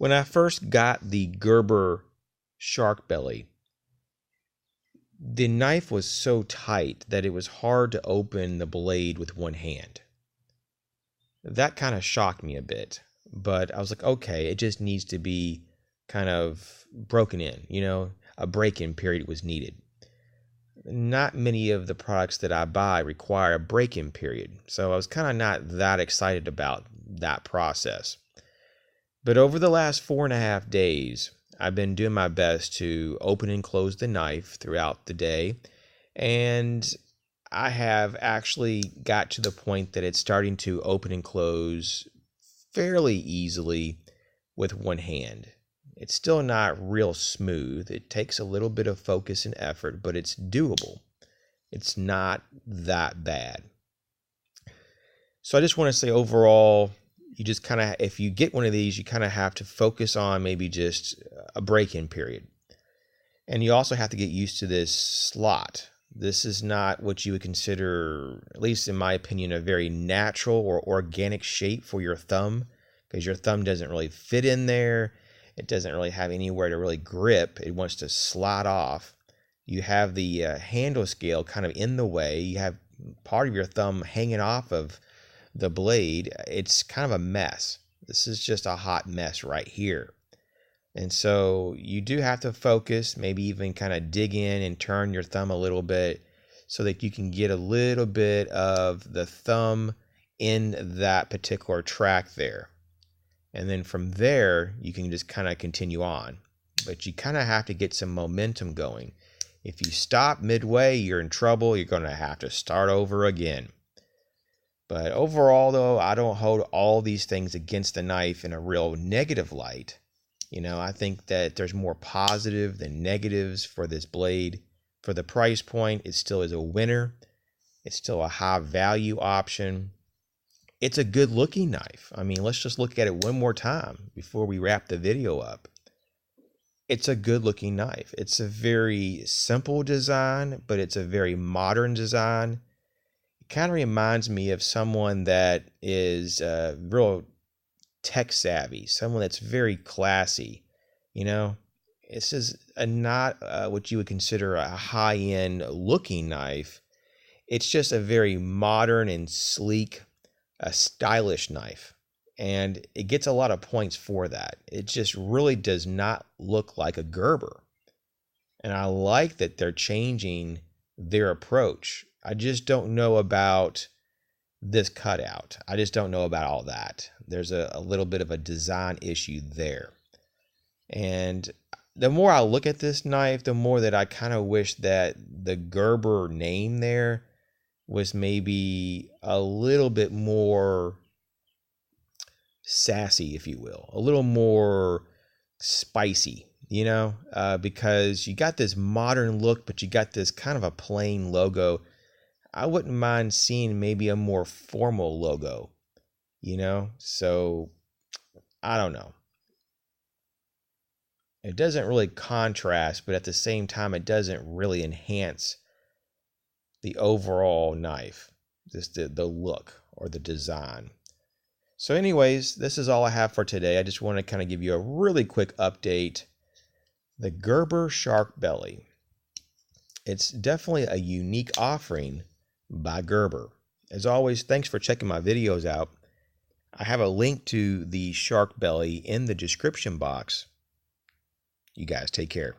When I first got the Gerber Sharkbelly, the knife was so tight that it was hard to open the blade with one hand. That kind of shocked me a bit, but I was like, okay, it just needs to be kind of broken in, a break-in period was needed. Not many of the products that I buy require a break-in period, so I was kind of not that excited about that process. But over the last 4.5 days, I've been doing my best to open and close the knife throughout the day, and I have actually got to the point that it's starting to open and close fairly easily with one hand. It's still not real smooth. It takes a little bit of focus and effort, but it's doable. It's not that bad. So I just want to say overall, you just kind of, if you get one of these, you kind of have to focus on maybe just a break-in period. And you also have to get used to this slot. This is not what you would consider, at least in my opinion, a very natural or organic shape for your thumb, because your thumb doesn't really fit in there. It doesn't really have anywhere to really grip. It wants to slide off. You have the handle scale kind of in the way. You have part of your thumb hanging off of the blade. It's kind of a mess. This is just a hot mess right here. And so you do have to focus, maybe even kind of dig in and turn your thumb a little bit so that you can get a little bit of the thumb in that particular track there. And then from there, you can just kind of continue on. But you kind of have to get some momentum going. If you stop midway, you're in trouble. You're going to have to start over again. But overall, though, I don't hold all these things against the knife in a real negative light. I think that there's more positive than negatives for this blade. For the price point, it still is a winner. It's still a high value option. It's a good looking knife. I mean, let's just look at it one more time before we wrap the video up. It's a good looking knife. It's a very simple design, but it's a very modern design. It kind of reminds me of someone that is real tech savvy, someone that's very classy. This is not what you would consider a high-end looking knife. It's just a very modern and sleek, a stylish knife, and it gets a lot of points for that. It just really does not look like a Gerber, and I like that they're changing their approach. I just don't know about this cutout. I just don't know about all that. There's a little bit of a design issue there. And the more I look at this knife, the more that I kind of wish that the Gerber name there was maybe a little bit more sassy, if you will, a little more spicy, because you got this modern look, but you got this kind of a plain logo. I wouldn't mind seeing maybe a more formal logo, so I don't know. It doesn't really contrast, but at the same time, it doesn't really enhance the overall knife, just the look or the design. So anyways, this is all I have for today. I just want to kind of give you a really quick update. The Gerber Sharkbelly. It's definitely a unique offering by Gerber. As always, thanks for checking my videos out. I have a link to the Sharkbelly in the description box. You guys take care.